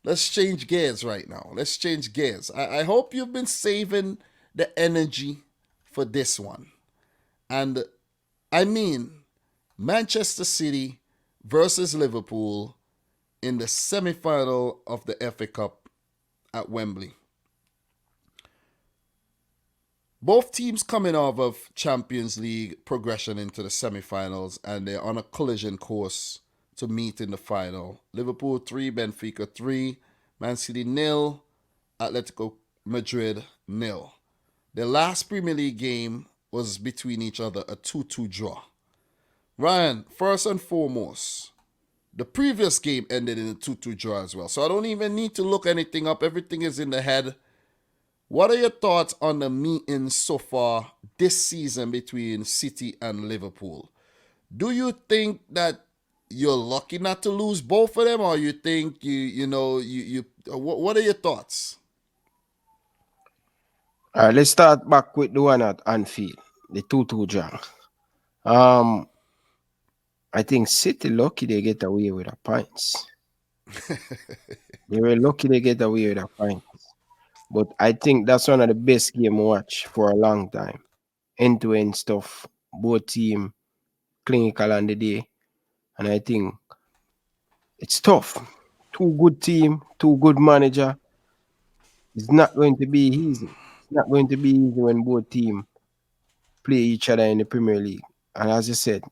let's change gears right now. Let's change gears. I hope you've been saving the energy for this one. And I mean, Manchester City versus Liverpool in the semi-final of the FA Cup at Wembley. Both teams coming off of Champions League progression into the semi-finals, and they're on a collision course to meet in the final. Liverpool 3, Benfica 3, Man City 0, Atletico Madrid 0. The last Premier League game was between each other, a 2-2 draw. Ryan, first and foremost, the previous game ended in a 2-2 draw as well. So I don't even need to look anything up. Everything is in the head. What are your thoughts on the meetings so far this season between City and Liverpool? Do you think that you're lucky not to lose both of them, or you think what are your thoughts? All right, let's start back with the one at Anfield, the 2-2 draw. I think City lucky they get away with the points. They were lucky they get away with the points. But I think that's one of the best game watch for a long time. End-to-end stuff, both team clinical on the day. And I think it's tough. Two good team, two good manager. It's not going to be easy. It's not going to be easy when both team play each other in the Premier League. And as I said,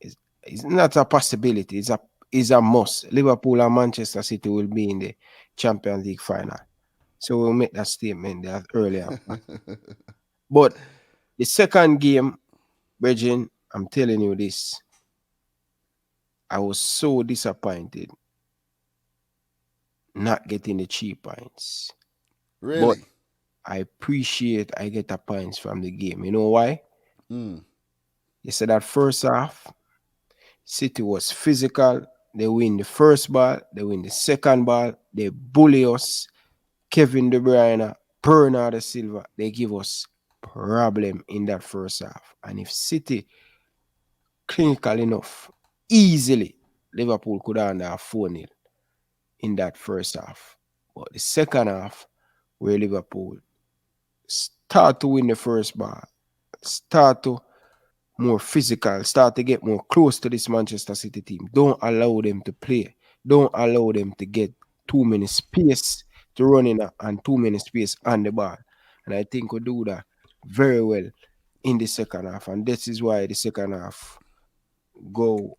it's not a possibility. It's a must. Liverpool and Manchester City will be in the Champions League final. So we'll make that statement there earlier. But the second game, Regin, I'm telling you this. I was so disappointed not getting the 3 points. Really? But I appreciate I get the points from the game. You know why? You said that first half, City was physical. They win the first ball. They win the second ball. They bully us. Kevin De Bruyne, Bernardo Silva, they give us problem in that first half. And if City clinical enough, easily, Liverpool could have 4-0 in that first half. But the second half, where Liverpool start to win the first ball, start to more physical, start to get more close to this Manchester City team. Don't allow them to play. Don't allow them to get too many space to run in and too many space on the ball. And I think we do that very well in the second half. And this is why the second half go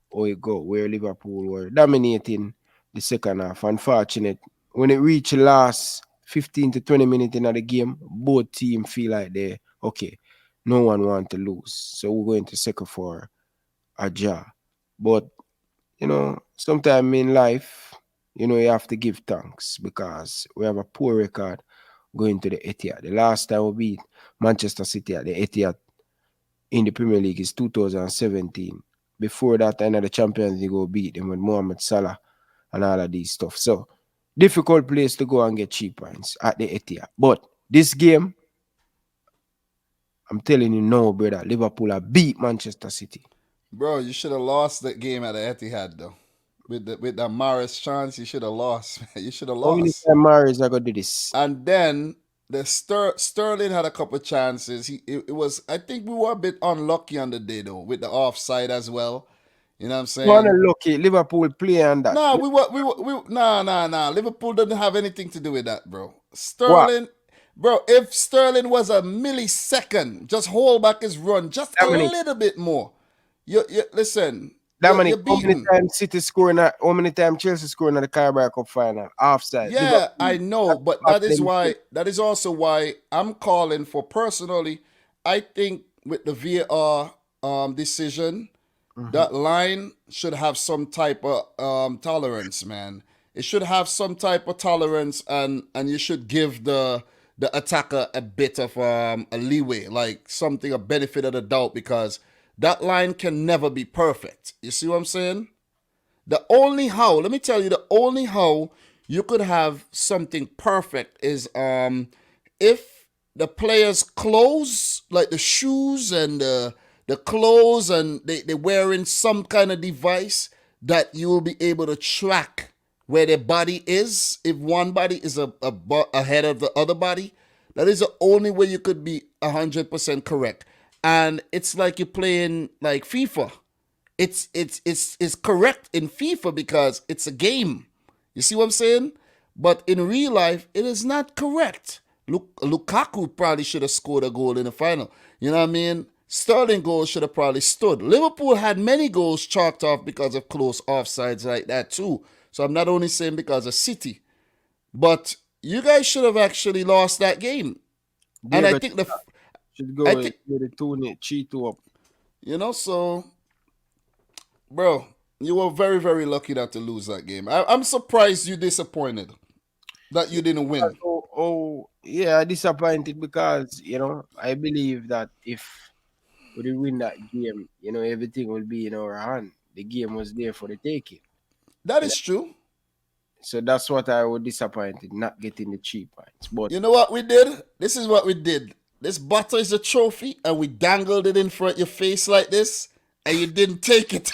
where Liverpool were dominating the second half. Unfortunate, when it reached the last 15 to 20 minutes in the game, both teams feel like they okay, no one want to lose. So we're going to second for a draw. But, sometimes in life, you have to give thanks because we have a poor record going to the Etihad. The last time we beat Manchester City at the Etihad in the Premier League is 2017. Before that, I know the Champions League will beat them with Mohamed Salah and all of these stuff. So, difficult place to go and get 3 points at the Etihad. But this game, I'm telling you no, brother, Liverpool have beat Manchester City. Bro, you should have lost that game at the Etihad though. With that Maris chance, you should have lost. You should have How many lost. times Mahrez are going to do this? And then the Sterling had a couple chances. It was, I think we were a bit unlucky on the day though, with the offside as well. You know what I'm saying? Lucky Liverpool play on that. Nah, nah. Liverpool doesn't have anything to do with that, bro. What? Sterling, bro. If Sterling was a millisecond, just hold back his run just a Dominic, little bit more. You listen. Dominic, You're how many beaten. times City scoring at, how many times Chelsea scoring at the Carabao Cup final? Offside. Yeah, I Liverpool, know, but that's that is also why I'm calling for personally. I think with the VAR decision, that line should have some type of tolerance, man. It should have some type of tolerance, and you should give the attacker a bit of a leeway, like something, a benefit of the doubt, because that line can never be perfect. You see what I'm saying? Let me tell you, the only how you could have something perfect is if the players' clothes, like the shoes and the clothes, and they're wearing some kind of device that you will be able to track where their body is. If one body is ahead of the other body, that is the only way you could be 100% correct. And it's like you're playing like FIFA. It's correct in FIFA because it's a game. You see what I'm saying? But in real life, it is not correct. Lukaku probably should have scored a goal in the final. You know what I mean? Sterling goals should have probably stood. Liverpool had many goals chalked off because of close offsides like that too. So I'm not only saying because of City, but you guys should have actually lost that game. And There, I but think the should I go think with the 2 up. so bro, you were very very lucky not to lose that game. I'm surprised you disappointed that you didn't win. Yeah, disappointed because I believe that if we did win that game, everything will be in our hand. The game was there for the taking. That You know? is true. So that's what I was disappointed, not getting the 3 points. But You know what we did? This is what we did. This butter is a trophy, and we dangled it in front of your face like this, and you didn't take it.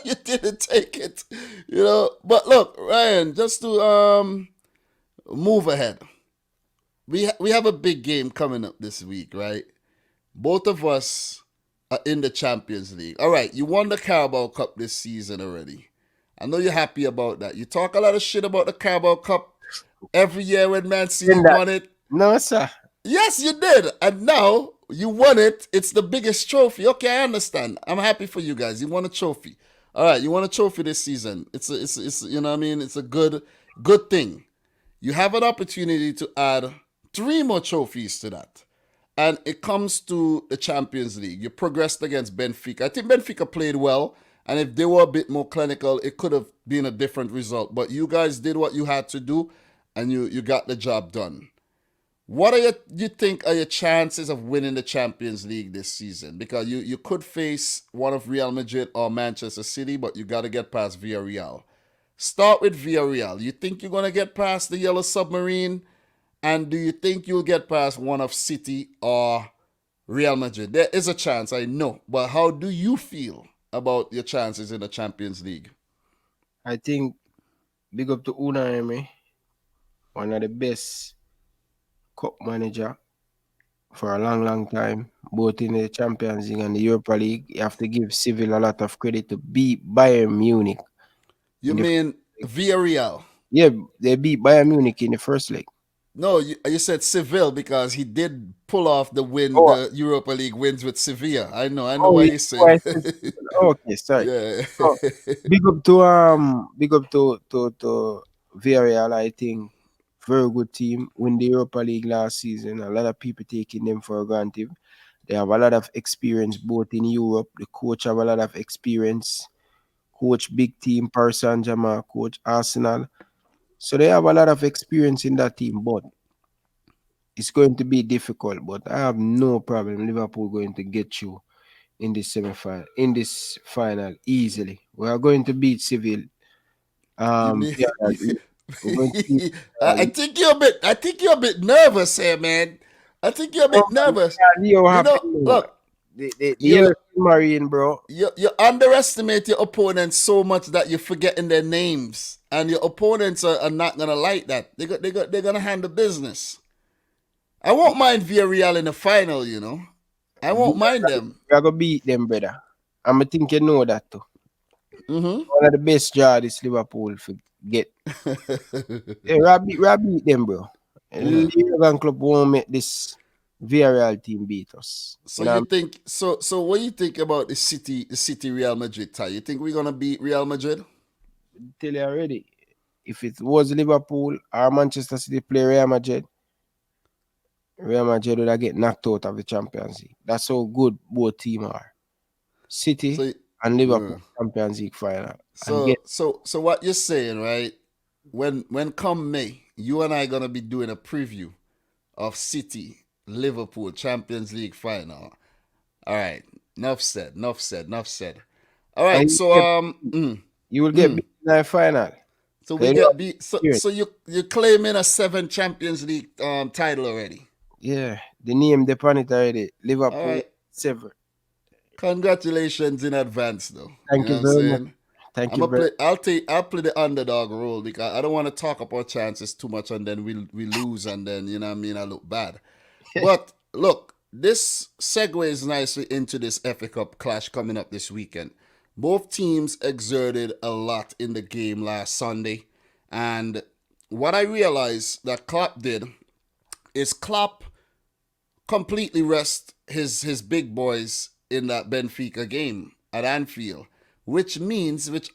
You didn't take it. But look, Ryan, just to move ahead. We have a big game coming up this week, right? Both of us are in the Champions League. All right, you won the Carabao Cup this season already. I know you're happy about that. You talk a lot of shit about the Carabao Cup every year when Man City in that, won it. no, sir. Yes, you did. And now you won it. It's the biggest trophy. Okay, I understand. I'm happy for you guys. You won a trophy. All right, you won a trophy this season. It's you know what I mean? It's a good thing. You have an opportunity to add 3 more trophies to that. And it comes to the Champions League. You progressed against Benfica. I think Benfica played well. And if they were a bit more clinical, it could have been a different result. But you guys did what you had to do, and you got the job done. What you think are your chances of winning the Champions League this season? Because you could face one of Real Madrid or Manchester City, but you got to get past Villarreal. Start with Villarreal. You think you're going to get past the Yellow Submarine? And do you think you'll get past one of City or Real Madrid? There is a chance, I know. But how do you feel about your chances in the Champions League? I think big up to Unai Emery, one of the best cup manager for a long, long time, both in the Champions League and the Europa League. You have to give Seville a lot of credit to beat Bayern Munich You in the mean Villarreal? yeah, they beat Bayern Munich in the first leg. No, you said Seville because he did pull off Oh, the Europa League wins with Sevilla. I know oh, why yeah, you oh, said. I said Seville. Okay, sorry. Yeah. So big up to Villarreal. I think very good team. Win the Europa League last season. A lot of people taking them for granted. They have a lot of experience both in Europe. The coach have a lot of experience. Coach big team, Paris Saint-Germain, coach Arsenal. So they have a lot of experience in that team, but it's going to be difficult. But I have no problem. Liverpool going to get you in this semi-final, in this final easily. We are going to beat Seville. You mean Yeah, we're going to beat. I think you're a bit nervous here, man. I think you're a bit nervous. Leo You know, happened. look, The you LFC Marine, bro. you underestimate your opponents so much that you're forgetting their names. And your opponents are not gonna like that. They're gonna handle business. I won't mind Villarreal in the final, you know. I won't mind them. We are gonna beat them, brother. I'm think you know that too. Mm-hmm. One of the best job this Liverpool for get. Hey, Rabbit them, bro. Uh-huh. Liverpool club won't make this Villarreal team beat us. So you think so what do you think about the City Real Madrid tie? You think we're gonna beat Real Madrid? Tell you already. If it was Liverpool or Manchester City play Real Madrid would have get knocked out of the Champions League. That's how good both teams are. City So and uh, Liverpool Champions League final. And so get so so what you're saying, right? When come May, you and I gonna be doing a preview of City Liverpool Champions League final. All right. Enough said. Enough said. Enough said. All right. and So you will get mm. beat in the final. So So we you know, get beat. So you claiming a 7 Champions League title already. yeah, the name depend it already. All Liverpool right. 7. Congratulations in advance, though. You Thank know what you I'm very much. saying? Thank I'm you gonna very play. I'll play the underdog role because I don't want to talk up our chances too much, and then we lose, and then you know what I mean I look bad. But look, this segues nicely into this FA Cup clash coming up this weekend. Both teams exerted a lot in the game last Sunday, and what I realized that Klopp did is Klopp completely rest his big boys in that Benfica game at Anfield, which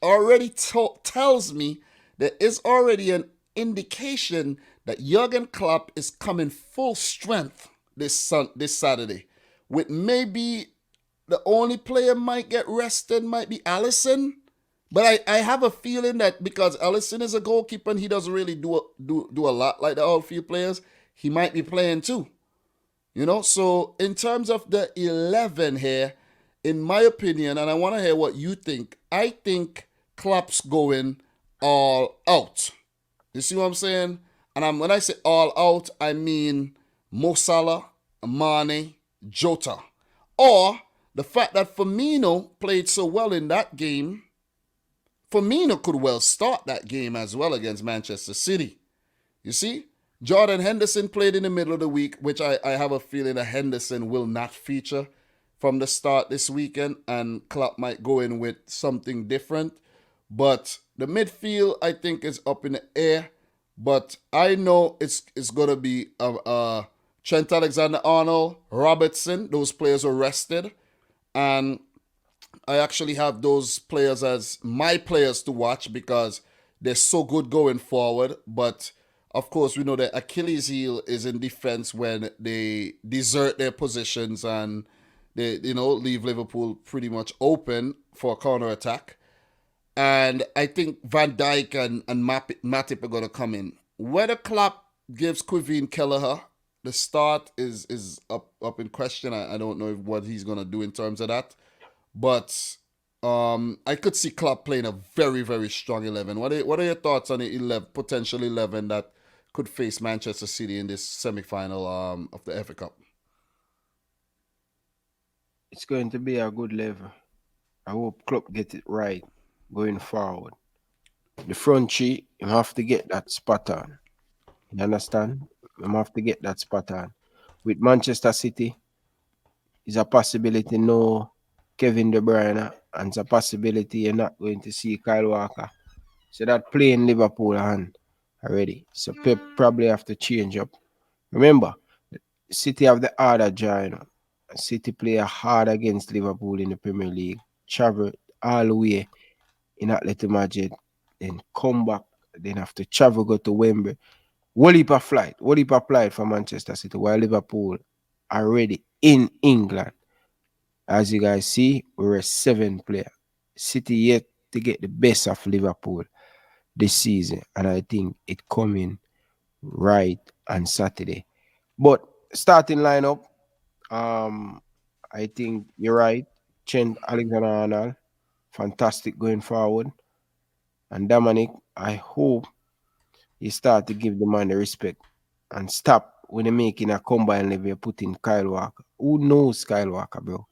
already tells me there is already an indication that Jurgen Klopp is coming full strength this Saturday, with maybe the only player might get rested might be Allison. But I have a feeling that because Allison is a goalkeeper and he doesn't really do a lot like the outfield players, he might be playing too. You know, so in terms of the 11 here, in my opinion, and I want to hear what you think, I think Klopp's going all out. You see what I'm saying? And when I say all out, I mean Mo Salah, Mane, Jota. Or the fact that Firmino played so well in that game, Firmino could well start that game as well against Manchester City. You see? Jordan Henderson played in the middle of the week, which I have a feeling that Henderson will not feature from the start this weekend, and Klopp might go in with something different. But the midfield, I think, is up in the air. But I know it's going to be Trent Alexander-Arnold, Robertson. Those players are rested. And I actually have those players as my players to watch because they're so good going forward. But of course, we know that Achilles' heel is in defense when they desert their positions and they leave Liverpool pretty much open for a counter attack. And I think Van Dijk and Matip are going to come in. Whether Klopp gives Kevin Kelleher the start is up in question. I don't know what he's going to do in terms of that. But I could see Klopp playing a very, very strong 11. What are your thoughts on the potential 11 that could face Manchester City in this semi-final of the FA Cup? It's going to be a good level. I hope Klopp get it right going forward. The front three, you have to get that spot on. You understand? You have to get that spot on. With Manchester City, it's a possibility no Kevin De Bruyne, and it's a possibility you're not going to see Kyle Walker. So that playing Liverpool hand already. So Pep probably have to change up. Remember, City have the harder draw, you know. City play hard against Liverpool in the Premier League. Travel all the way in Atletico Madrid, then come back, then have to travel, go to Wembley. What heap of flight for Manchester City, while Liverpool are already in England. As you guys see, we're a 7 player. City yet to get the best of Liverpool this season, and I think it coming right on Saturday. But starting lineup, I think you're right. Trent Alexander-Arnold, fantastic going forward. And Dominic, I hope you start to give the man the respect and stop when they're making a combine level, you're putting Kyle Walker. Who knows Kyle Walker, bro?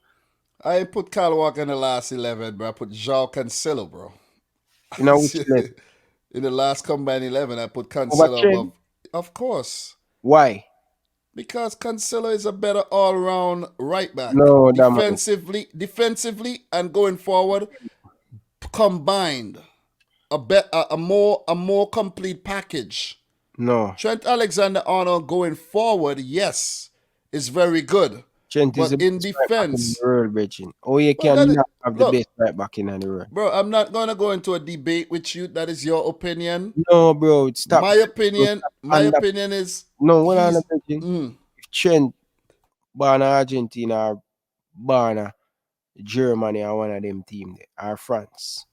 I put Kyle Walker in the last 11, bro. I put João Cancelo, bro. You know which level? In the last combine 11, I put Over Cancelo Trent? above. Of course. Why? Because Cancelo is a better all-round right back. No, Dominic. Defensively and going forward, combined. A more complete package. No. Trent Alexander-Arnold going forward, yes, is very good. Trent is But the in best right back in the defense, world, Bridging. Oh, you bro, that is, cannot have the best look, right back in the world. bro, I'm not gonna go into a debate with you. That is your opinion. No, bro, stop. My opinion is No, what on the he's Bridging? If Trent born Argentina or born Germany or one of them team there, or France,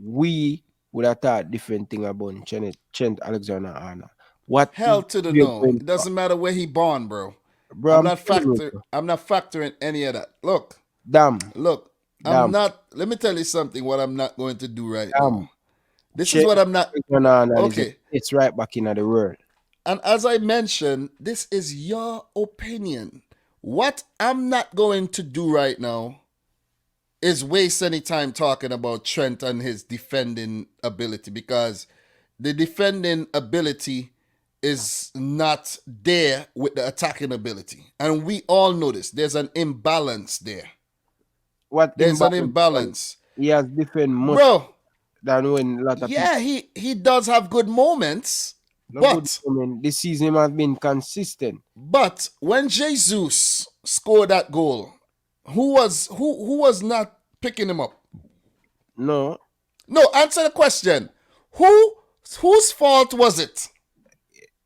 we would have thought different thing about Trent Alexander-Arnold. What hell is to the we are no. going It for? doesn't matter where he born, bro. Bro, I'm I'm not telling you, factor. bro. I'm not factoring any of that. Look, Damn, I'm damn, not. Let me tell you something. What I'm not going to do right damn. now. This is Trent what I'm not. Alexander-Arnold is Okay. it's right back in the world. And as I mentioned, this is your opinion. What I'm not going to do right now is waste any time talking about Trent and his defending ability, because the defending ability is not there with the attacking ability. And we all know this. There's an imbalance there. What There's an imbalance? Man? imbalance. He has different much Bro, than when a lot of people. yeah, he does have good moments, No good. but I mean, this season has been consistent. when Jesus scored that goal, who was not picking him up? No, No, answer the question. Who whose fault was it?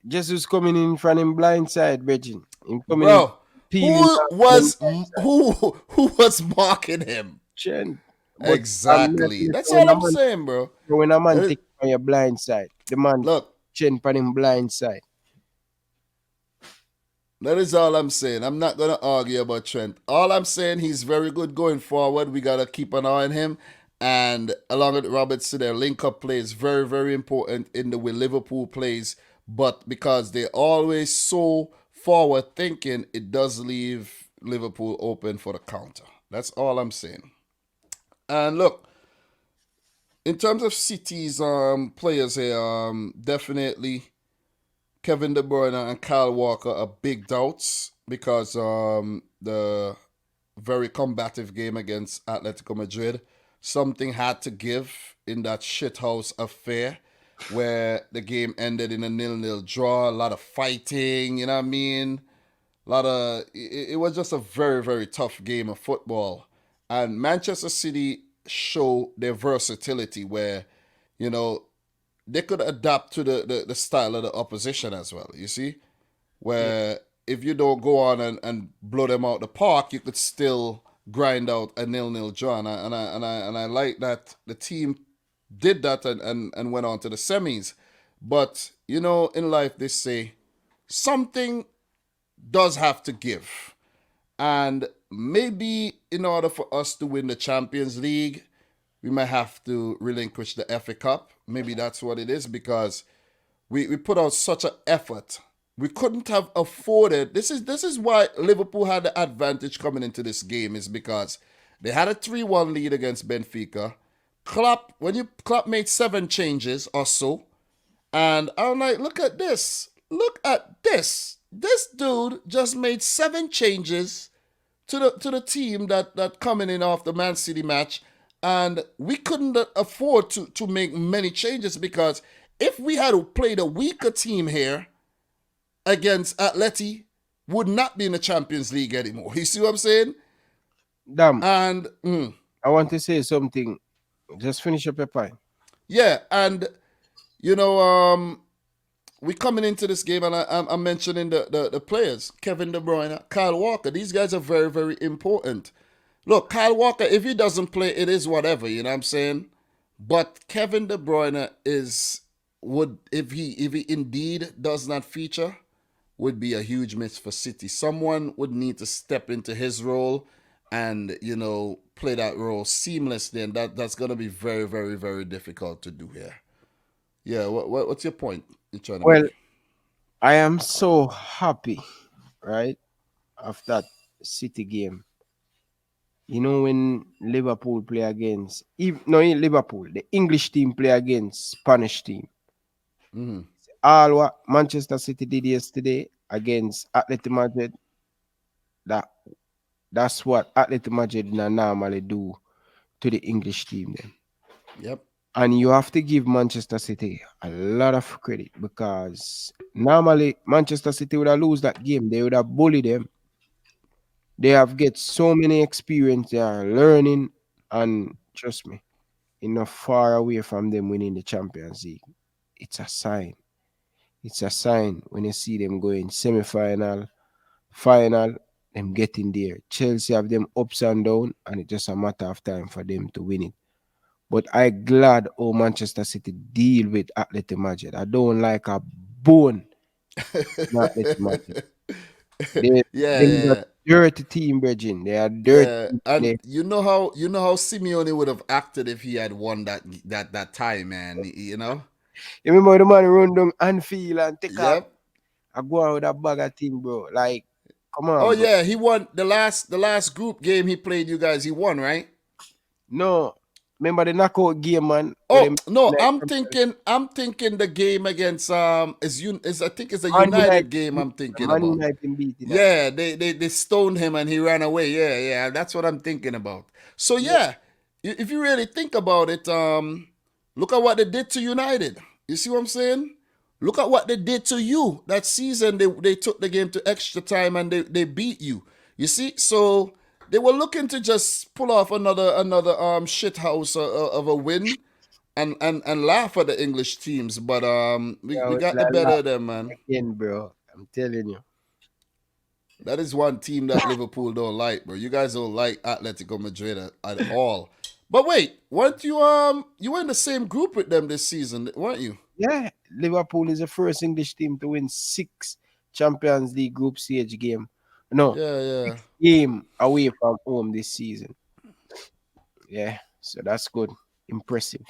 Jesus coming in from him blind side, Virgin. Him coming in Bro, peeling down from him blind side. who was marking him? Chen. But Exactly. That's all I'm saying, bro. when a man That is- take on your blind side, the man Look, Chen from him blind side. that is all I'm saying. I'm not gonna argue about Trent. All I'm saying, he's very good going forward. We gotta keep an eye on him. And along with Robertson, their link-up play is very, very important in the way Liverpool plays. But because they're always so forward-thinking, it does leave Liverpool open for the counter. That's all I'm saying. And look, in terms of City's players here, definitely Kevin De Bruyne and Kyle Walker are big doubts because the very combative game against Atletico Madrid, something had to give in that shithouse affair where the game ended in a 0-0 draw, a lot of fighting, you know what I mean? A lot of it was just a very, very tough game of football. And Manchester City show their versatility where, you know, they could adapt to the style of the opposition as well. You see, Yeah, where if you don't go on and blow them out the park, you could still grind out a 0-0 draw. And I like that the team did that and went on to the semis. But you know, in life they say something does have to give. And maybe in order for us to win the Champions League, we might have to relinquish the FA Cup. Maybe that's what it is because we put out such an effort. We couldn't have afforded. This is why Liverpool had the advantage coming into this game is because they had a 3-1 lead against Benfica. Klopp made 7 changes or so, and I'm like, look at this. Look at this. This dude just made 7 changes to the team that coming in off the Man City match, and we couldn't afford to make many changes because if we had played a weaker team here against Atleti, would not be in the Champions League anymore. You see what I'm saying? damn. And I want to say something. Just finish up your point. yeah, and you know, we coming into this game, and I'm mentioning the players: Kevin De Bruyne, Kyle Walker. These guys are very, very important. Look, Kyle Walker, if he doesn't play, it is whatever. You know what I'm saying? But Kevin De Bruyne would if he indeed does not feature, would be a huge miss for City. Someone would need to step into his role and play that role seamlessly, and that's gonna be very, very, very difficult to do here. Yeah, what's your point you're trying to Well, make? I am so happy, right, of that City game. You know when Liverpool play against no in Liverpool, the English team play against Spanish team. Mm-hmm. All what Manchester City did yesterday against Atletico Madrid, that that's what Atletico Madrid normally do to the English team then. Yep. And you have to give Manchester City a lot of credit because normally Manchester City would have lose that game. They would have bullied them. They have get so many experience. They are learning, and trust me, enough far away from them winning the Champions League. It's a sign. It's a sign when you see them going semi-final, final, them getting there. Chelsea have them ups and down, and it's just a matter of time for them to win it. But I glad how Manchester City deal with Atletico Madrid. I don't like a bone in Atletico Madrid. They a Yeah, dirty team, Virgin. They are dirty. yeah. And They, you know how Simeone would have acted if he had won that time, man. you remember the man run down Anfield and take off. Yep. I go out with a bag of thing, bro. Like, come Oh on, bro. yeah, he won the last group game he played. You guys, he won, right? No, remember the knockout game, man? Where Oh them no, like I'm thinking the game against is I think it's a Man United, United game I'm thinking Man about. United beating that. Yeah, they stoned him and he ran away. Yeah, yeah, that's what I'm thinking about. So Yeah, yeah, if you really think about it, look at what they did to United. You see what I'm saying? Look at what they did to you that season. They took the game to extra time and they beat you. You see, so they were looking to just pull off another shit house of a win and laugh at the English teams, but we yeah, got the better of them, man. again, bro. I'm telling you. That is one team that Liverpool don't like, bro. You guys don't like Atletico Madrid at all. But wait, weren't you were in the same group with them this season, weren't you? Yeah, Liverpool is the first English team to win 6 Champions League group stage game. No, Yeah, yeah, game away from home this season. Yeah, so that's good. Impressive.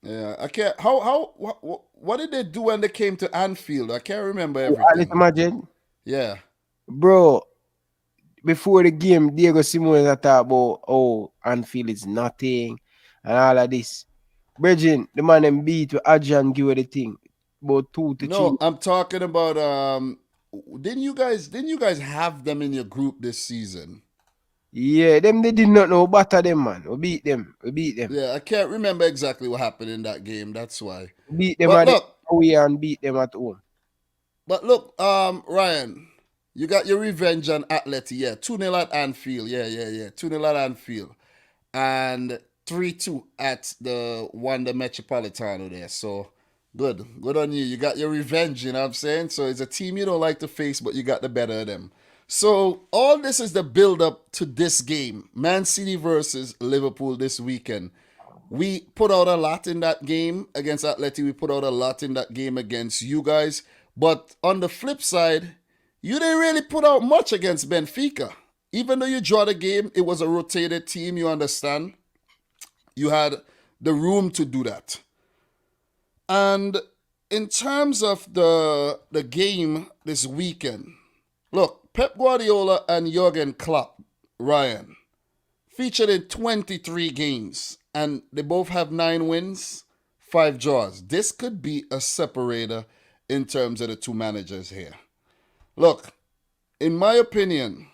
yeah. I can't. What did they do when they came to Anfield? I can't remember Let's everything. imagine, Yeah. bro, before the game, Diego Simeone had talk about Anfield is nothing and all of this. Bridging, the man them beat with Adrian give her the thing. About 2 to 3. No, I'm talking about didn't you guys have them in your group this season? Yeah, them they did not know better them, man. We beat them. We beat them. Yeah, I can't remember exactly what happened in that game. That's why. We beat them But at the look, away and beat them at home. Ryan, you got your revenge on Atleti. Yeah, 2-0 at Anfield. Yeah, yeah, yeah. 2-0 at Anfield. And 3-2 at the Wanda Metropolitano there. So good. Good on you. You got your revenge, you know what I'm saying? So it's a team you don't like to face, but you got the better of them. So all this is the build up to this game. Man City versus Liverpool this weekend. We put out a lot in that game against Atleti. We put out a lot in that game against you guys. But on the flip side, you didn't really put out much against Benfica. Even though you draw the game, it was a rotated team, you understand? You had the room to do that. And in terms of the game this weekend, look, Pep Guardiola and Jurgen Klopp, Ryan, featured in 23 games, and they both have 9 wins, 5 draws. This could be a separator in terms of the two managers here. Look, in my opinion,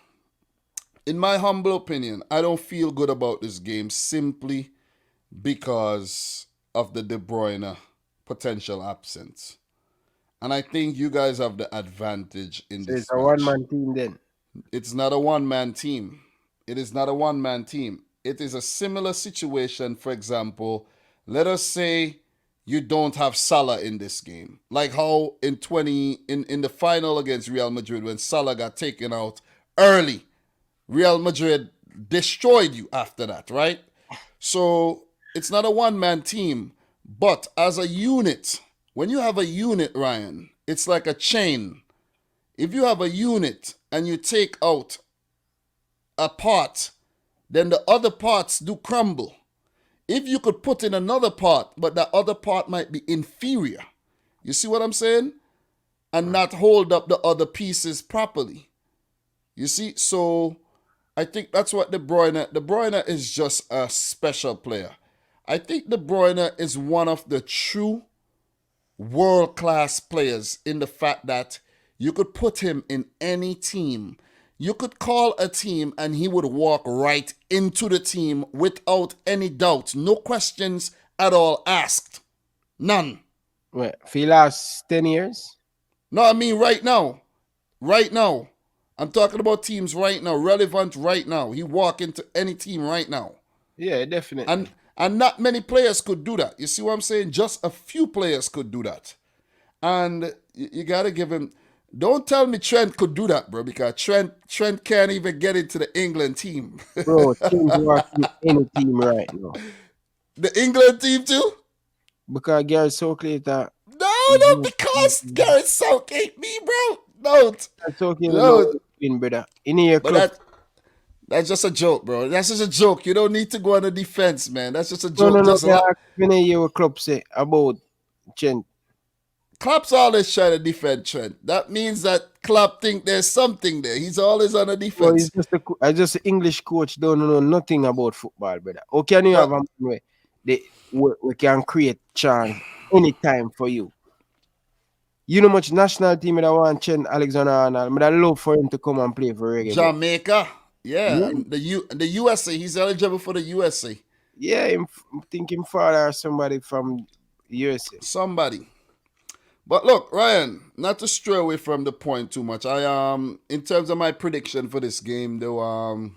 in my humble opinion, I don't feel good about this game simply because of the De Bruyne potential absence. And I think you guys have the advantage in So it's this a one match. man team then. It's not a one man team. It is not a one man team. It is a similar situation, for example, let us say you don't have Salah in this game. Like how in the final against Real Madrid when Salah got taken out early. Real Madrid destroyed you after that, right? So it's not a one man team, but as a unit, when you have a unit, Ryan, it's like a chain. If you have a unit and you take out a part, then the other parts do crumble. If you could put in another part, but that other part might be inferior, you see what I'm saying? And not hold up the other pieces properly. You see? So I think that's what De Bruyne is just a special player. I think De Bruyne is one of the true world class players in the fact that you could put him in any team. You could call a team and he would walk right into the team without any doubt. No questions at all asked. None. Well, for the last 10 years? No, I mean right now. Right now. I'm talking about teams right now, relevant right now. He walk into any team right now. Yeah, definitely. And not many players could do that. You see what I'm saying? Just a few players could do that. And you got to give him. Don't tell me Trent could do that, bro, because Trent can't even get into the England team. Bro, change walk in any team right now. The England team too? Because Gareth Southgate No, because Gareth Southgate me, bro. Don't. Southgate Don't. win, brother. In your But club. that's just a joke, bro. That's just a joke. You don't need to go on the defense, man. That's just a No, joke. no, no. Just a lot. When your club say about Trent. Klopp's always trying to defend Trent. That means that Klopp think there's something there. He's always on the Well, he's defense. just an English coach, don't know nothing about football, brother. How can you have a But man where we can create chance anytime for you? You know much national team that want Chen Alexander-Arnold, but I love for him to come and play for Reggae Boy. Jamaica, yeah, Yeah, and the USA, he's eligible for the USA. yeah, I'm thinking father or somebody from USA. Somebody. But look, Ryan, not to stray away from the point too much. In terms of my prediction for this game, though,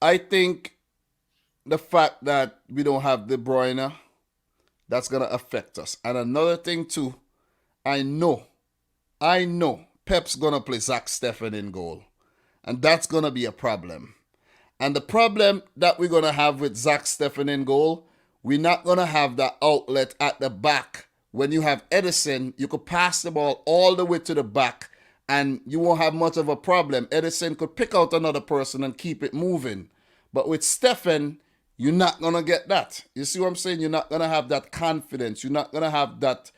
I think the fact that we don't have De Bruyne, that's gonna affect us. And another thing too, I know, Pep's gonna play Zach Steffen in goal, and that's gonna be a problem. And the problem that we're gonna have with Zach Steffen in goal, we're not gonna have that outlet at the back. When you have Edison, you could pass the ball all the way to the back, and you won't have much of a problem. Edison could pick out another person and keep it moving. But with Steffen, you're not gonna get that. You see what I'm saying? You're not gonna have that confidence. You're not gonna have that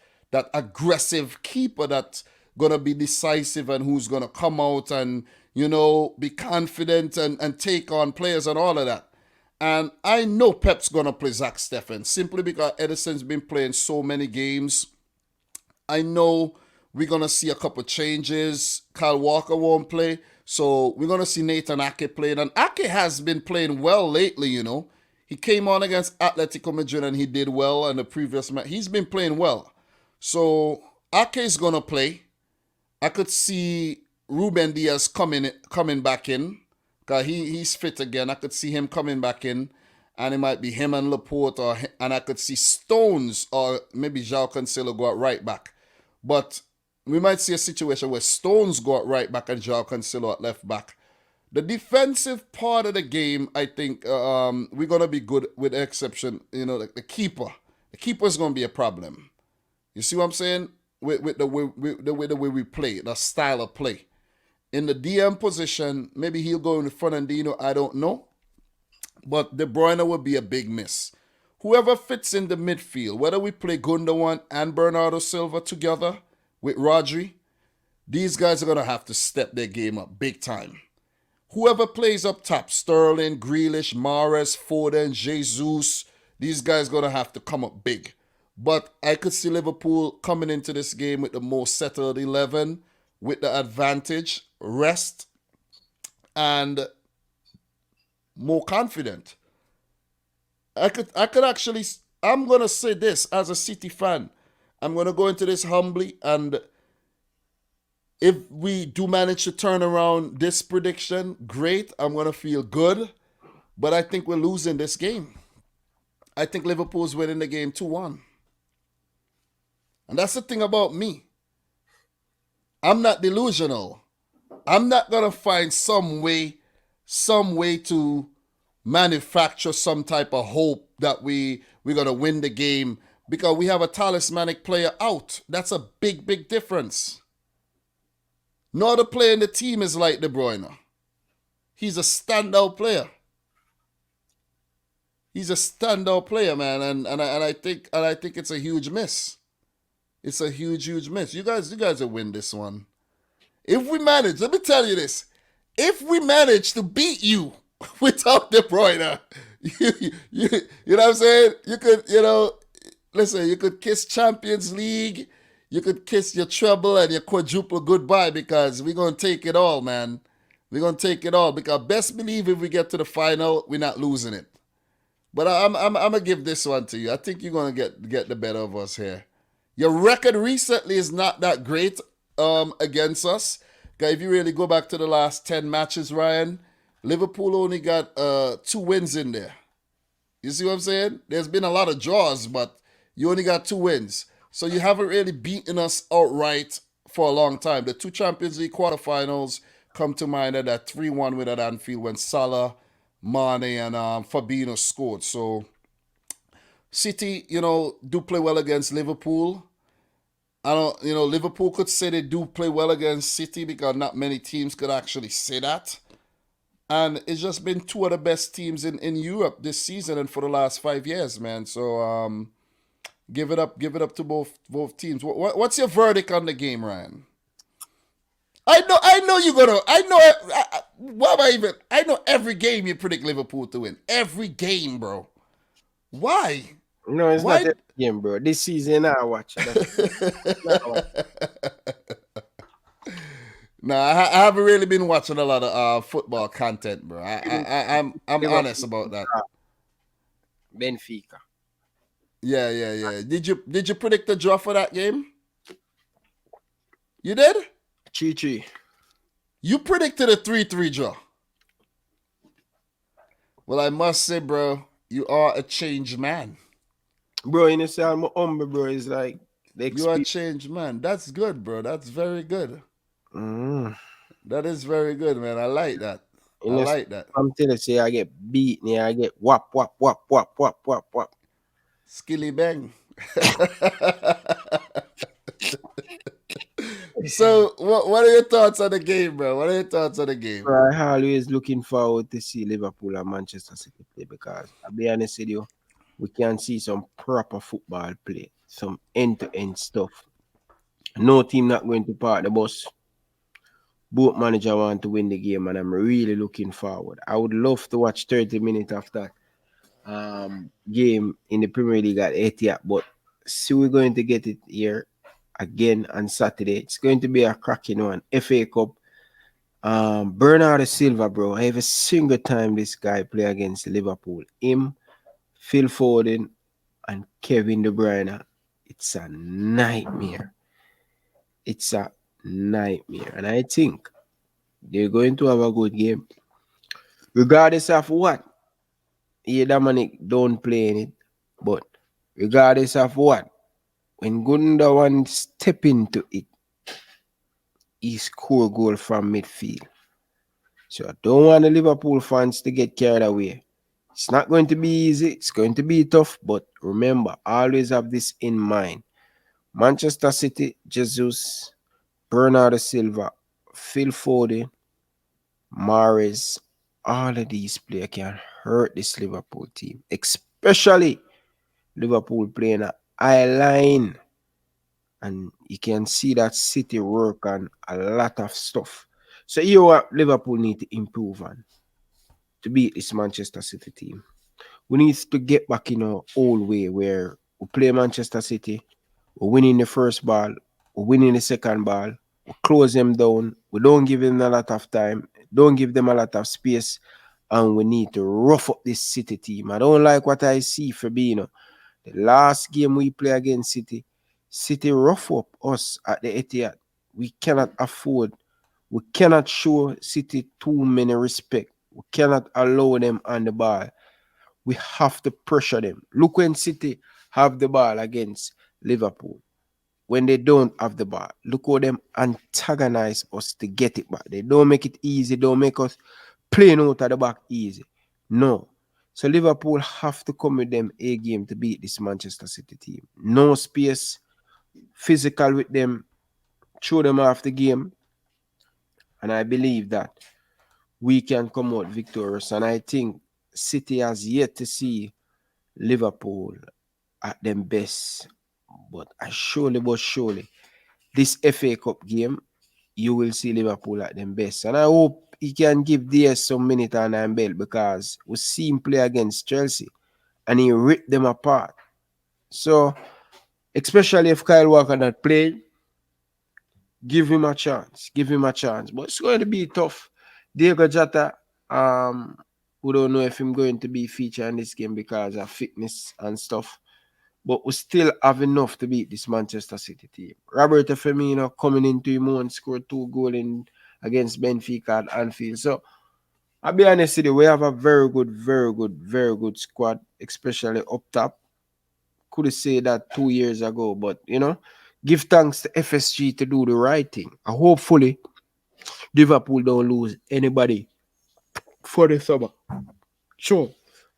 aggressive keeper that's gonna be decisive and who's gonna come out and be confident and take on players and all of that. And I know Pep's gonna play Zach Steffen simply because Edison's been playing so many games. I know we're gonna see a couple changes. Kyle Walker won't play, so we're gonna see Nathan Ake playing. And Ake has been playing well lately. He came on against Atletico Madrid and he did well. And the previous match, he's been playing well. So Ake is gonna play. I could see Ruben Diaz coming back in. Cause he's fit again. I could see him coming back in, and it might be him and Laporte, and I could see Stones or maybe João Cancelo go out right back. But we might see a situation where Stones go out right back and João Cancelo at left back. The defensive part of the game, I think we're gonna be good, with the exception, like the keeper. The keeper is gonna be a problem. You see what I'm saying? With the way we play, the style of play. In the DM position, maybe he'll go in the Fernandinho, I don't know. But De Bruyne would be a big miss. Whoever fits in the midfield, whether we play Gundogan and Bernardo Silva together with Rodri, these guys are going to have to step their game up big time. Whoever plays up top, Sterling, Grealish, Mahrez, Foden, Jesus, these guys are going to have to come up big. But I could see Liverpool coming into this game with the most settled 11, with the advantage, rest, and more confident. I could actually, I'm going to say this as a City fan. I'm going to go into this humbly, and if we do manage to turn around this prediction, great. I'm going to feel good, but I think we're losing this game. I think Liverpool's winning the game 2-1. And that's the thing about me. I'm not delusional. I'm not going to find some way to manufacture some type of hope that we're going to win the game because we have a talismanic player out. That's a big, big difference. No other player in the team is like De Bruyne. He's a standout player. He's a standout player, man, and I think it's a huge miss. It's a huge, huge miss. You guys will win this one. If we manage, let me tell you this. If we manage to beat you without De Bruyne, you know what I'm saying? You could, listen, you could kiss Champions League, you could kiss your treble and your quadruple goodbye because we're going to take it all, man. We're going to take it all because best believe if we get to the final, we're not losing it. But I'm going to give this one to you. I think you're going to get the better of us here. Your record recently is not that great against us. If you really go back to the last 10 matches, Ryan, Liverpool only got 2 wins in there. You see what I'm saying? There's been a lot of draws, but you only got 2 wins. So you haven't really beaten us outright for a long time. The 2 Champions League quarterfinals come to mind at that 3-1 win at Anfield when Salah, Mane, and Fabinho scored. So City, do play well against Liverpool. Liverpool could say they do play well against City because not many teams could actually say that. And it's just been 2 of the best teams in Europe this season and for the last 5 years, man. So, Give it up to both teams. What's your verdict on the game, Ryan? I know you gonna. I know. What am I even? I know every game you predict Liverpool to win. Every game, bro. Why? No, it's not Why? a game, bro. This season I watch it. That's now I watch No, I haven't really been watching a lot of football content, bro. I'm honest Liverpool about that. Benfica. Yeah. Did you predict the draw for that game? You did? 3-3. You predicted a 3-3 draw. Well, I must say, bro, you are a changed man. Bro, you know, say I'm humble, bro. It's like the You are a experience. changed man. That's good, bro. That's very good. Mm. That is very good, man. I like that. You I know, like that. I'm telling you, say I get beat, yeah, I get whap, whap, whap, whap, whap, whap, whap. Skilly bang. So, what are your thoughts on the game, bro? What are your thoughts on the game? Bro, I always looking forward to see Liverpool and Manchester City play because I'll be honest with you, we can see some proper football play, some end-to-end stuff. No team not going to park the bus. Both manager want to win the game, and I'm really looking forward. I would love to watch 30 minutes of that game in the Premier League at Etihad, but see we're going to get it here again on Saturday. It's going to be a cracking one. FA Cup. Bernardo Silva, bro. Every single time this guy play against Liverpool, him, Phil Foden, and Kevin De Bruyne, it's a nightmare. It's a nightmare, and I think they're going to have a good game, regardless of what. Yeah, Dominic don't play in it, but regardless of what, when Gundogan step into it, he score goal from midfield. So I don't want the Liverpool fans to get carried away. It's not going to be easy. It's going to be tough. But remember, always have this in mind. Manchester City, Jesus, Bernardo Silva, Phil Foden, Mahrez, all of these players can hurt this Liverpool team. Especially Liverpool playing a high line. And you can see that City work on a lot of stuff. So here what Liverpool need to improve on to beat this Manchester City team. We need to get back in our old way where we play Manchester City, we're winning the first ball, we're winning the second ball, we close them down, we don't give them a lot of time, don't give them a lot of space, and we need to rough up this City team. I don't like what I see for Fabinho. The last game we play against City, City rough up us at the Etihad. We cannot afford, we cannot show City too many respect. We cannot allow them on the ball. We have to pressure them. Look when City have the ball against Liverpool. When they don't have the ball, look how them antagonize us to get it back. They don't make it easy. Don't make us play out of the back easy. No. So Liverpool have to come with them A game to beat this Manchester City team. No space, physical with them, throw them off the game. And I believe that we can come out victorious. And I think City has yet to see Liverpool at them best. But but surely, this FA Cup game, you will see Liverpool at them best. And I hope he can give DS some minute on that belt because we see him play against Chelsea and he ripped them apart. So, especially if Kyle Walker not playing, give him a chance. Give him a chance. But it's going to be tough. Diego Jota, we don't know if he's going to be featured in this game because of fitness and stuff. But we still have enough to beat this Manchester City team. Roberto Firmino coming into him and scored 2 goals in against Benfica at Anfield. So I'll be honest with you, we have a very good squad, especially up top. Could have said that 2 years ago, but give thanks to FSG to do the right thing. And hopefully Liverpool don't lose anybody for the summer. Sure.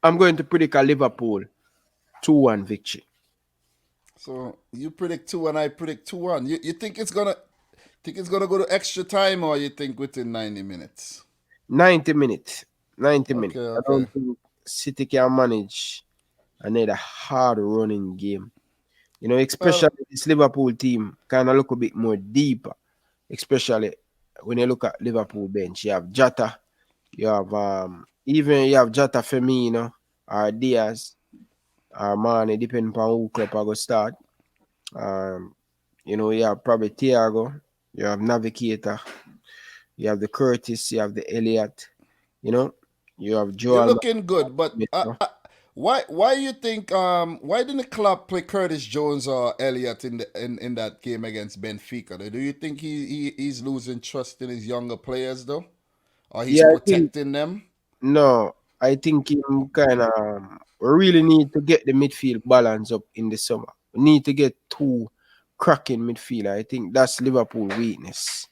I'm going to predict a Liverpool 2-1 victory. So you predict 2 and I predict 2-1. You think it's gonna go to extra time, or you think within 90 minutes? 90 minutes. 90 Okay, minutes. I don't okay. think City can manage another hard running game. Especially Well, this Liverpool team kind of look a bit more deeper, especially when you look at Liverpool bench. You have Jota, you have Jota Firmino or Diaz or Mane, depending upon who club I go start. Um, you have probably Thiago, you have Navigator, you have the Curtis, you have the Elliott, you know, you have you're Joel looking good, but Matip. why you think why didn't the club play Curtis Jones or Elliott in that game against Benfica? Do you think he's losing trust in his younger players though, or he's Yeah, I think protecting them? no, I think him kind of we really need to get the midfield balance up in the summer. We need to get two cracking midfielder. I think that's Liverpool weakness.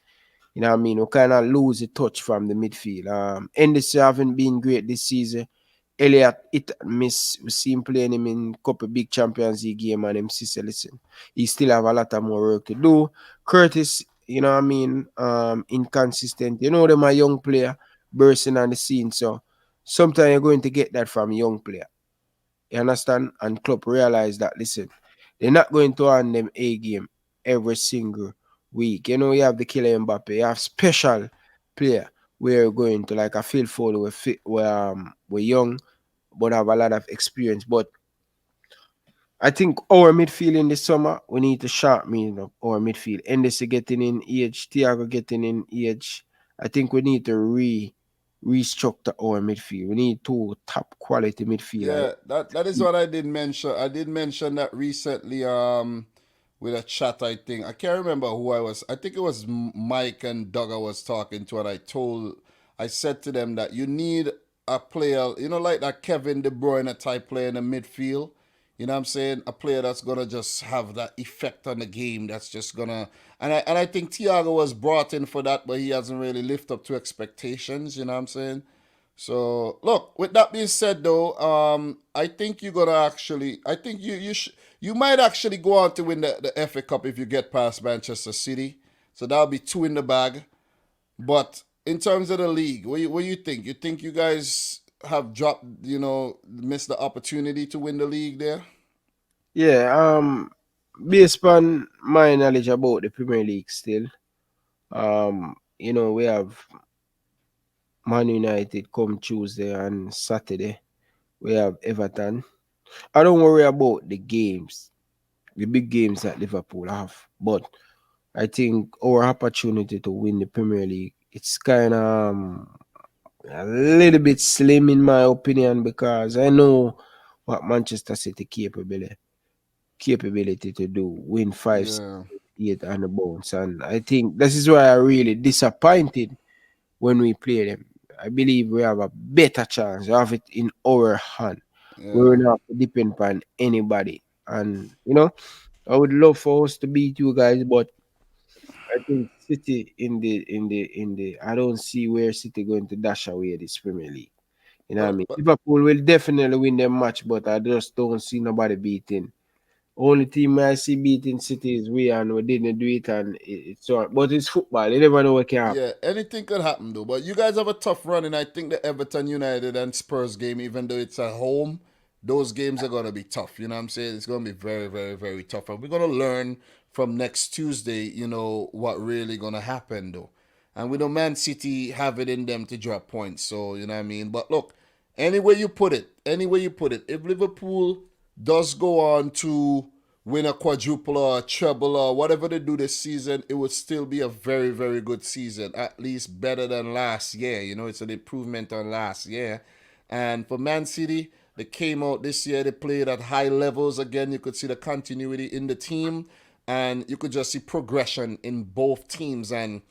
You know what I mean? We kind of lose the touch from the midfield. Endesi haven't been great this season. Elliot, it miss. We see him playing him in couple big Champions League game and him say, listen, he still have a lot of more work to do. Curtis, you know what I mean? Inconsistent. You know them a young player bursting on the scene. So sometimes you're going to get that from a young player. You understand? And club realize that listen, they're not going to earn them A game every single week. You have the killer Mbappe, you have special player where you're going to like a Phil Foden we're fit we're young but have a lot of experience. But I think our midfield in the summer we need to sharpen up our midfield. Endesi getting in age, Thiago getting in age. I think we need to restructure our midfield. We need two top quality midfielders. Yeah, that is what I did mention. I did mention that recently with a chat. I think I can't remember who I was. I think it was Mike and Doug I was talking to, and I said to them that you need a player, like that Kevin De Bruyne type player in the midfield. You know what I'm saying? A player that's gonna just have that effect on the game. That's just gonna and I think Thiago was brought in for that, but he hasn't really lived up to expectations. You know what I'm saying? So look, with that being said though, I think you're gonna actually I think you might actually go on to win the FA Cup if you get past Manchester City. So that'll be two in the bag. But in terms of the league, what you think? You think you guys have dropped, missed the opportunity to win the league there? Yeah, based on my knowledge about the Premier League still, we have Man United come Tuesday and Saturday. We have Everton. I don't worry about the games, the big games that Liverpool have, but I think our opportunity to win the Premier League, it's kind of a little bit slim in my opinion because I know what Manchester City capability to do, win five, six, Yeah, 8 on the bounce. And I think this is why I really disappointed when we play them. I believe we have a better chance. We have it in our hand. We yeah. will not have to depend on anybody. And I would love for us to beat you guys, but I think City in the I don't see where City going to dash away this Premier League. You know what I mean? But Liverpool will definitely win their match, but I just don't see nobody beating. Only team I see beating City is we, and we didn't do it, and it's all. But it's football. You never know what can happen. yeah, anything could happen though. But you guys have a tough run, and I think the Everton United and Spurs game, even though it's at home, those games are gonna be tough. You know what I'm saying? It's gonna be very, very, very tough. And we're gonna learn from next Tuesday, what really gonna happen though. And we know Man City have it in them to drop points. So, you know what I mean? But look, any way you put it, if Liverpool does go on to win a quadruple or a treble or whatever they do this season, it would still be a very, very good season. At least better than last year. It's an improvement on last year. And for Man City, they came out this year, they played at high levels again. You could see the continuity in the team, and you could just see progression in both teams, and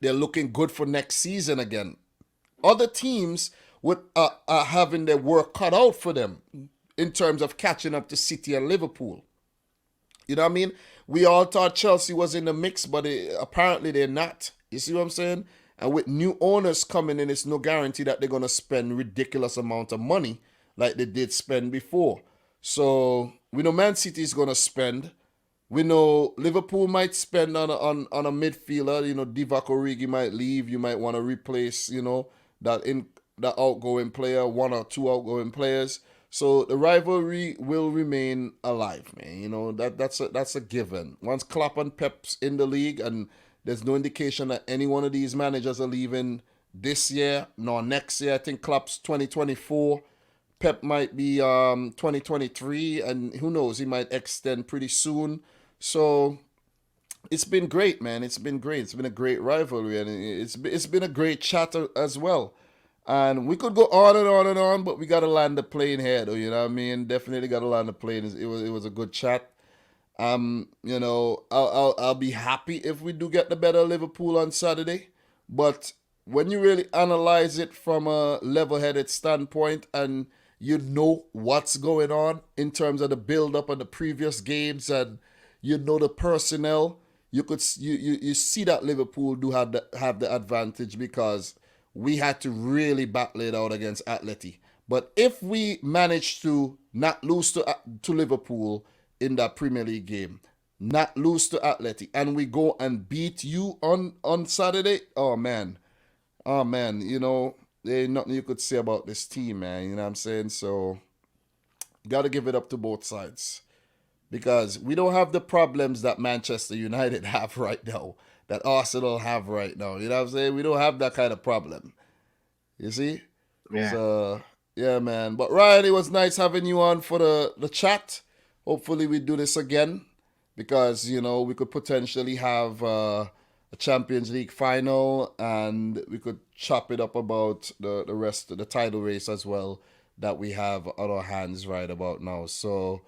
they're looking good for next season again. Other teams would are having their work cut out for them in terms of catching up to City and Liverpool. You know what I mean? We all thought Chelsea was in the mix, but apparently they're not. You see what I'm saying? And with new owners coming in, it's no guarantee that they're gonna spend ridiculous amount of money like they did spend before. So we know Man City is gonna spend. We know Liverpool might spend on a midfielder. Divock Origi might leave. You might want to replace, that outgoing player, one or two outgoing players. So the rivalry will remain alive, man. You know that's a given. Once Klopp and Pep's in the league, and there's no indication that any one of these managers are leaving this year nor next year. I think Klopp's 2024. Pep might be 2023, and who knows, he might extend pretty soon. So it's been great, man. It's been great. It's been a great rivalry, and it's been a great chat as well. And we could go on and on and on, but we gotta land the plane here, though. You know what I mean? Definitely gotta land the plane. It was a good chat. I'll be happy if we do get the better Liverpool on Saturday. But when you really analyze it from a level-headed standpoint, and you know what's going on in terms of the build-up and the previous games, and you know the personnel, you see that Liverpool do have the advantage, because we had to really battle it out against Atleti. But if we manage to not lose to Liverpool in that Premier League game, not lose to Atleti, and we go and beat you on Saturday, oh man, there ain't nothing you could say about this team, man. You know what I'm saying? So got to give it up to both sides, because we don't have the problems that Manchester United have right now, that Arsenal have right now. You know what I'm saying? We don't have that kind of problem. You see? Yeah. So yeah, man. But Ryan, it was nice having you on for the chat. Hopefully we do this again, because we could potentially have a Champions League final, and we could chop it up about the rest of the title race as well that we have on our hands right about now. So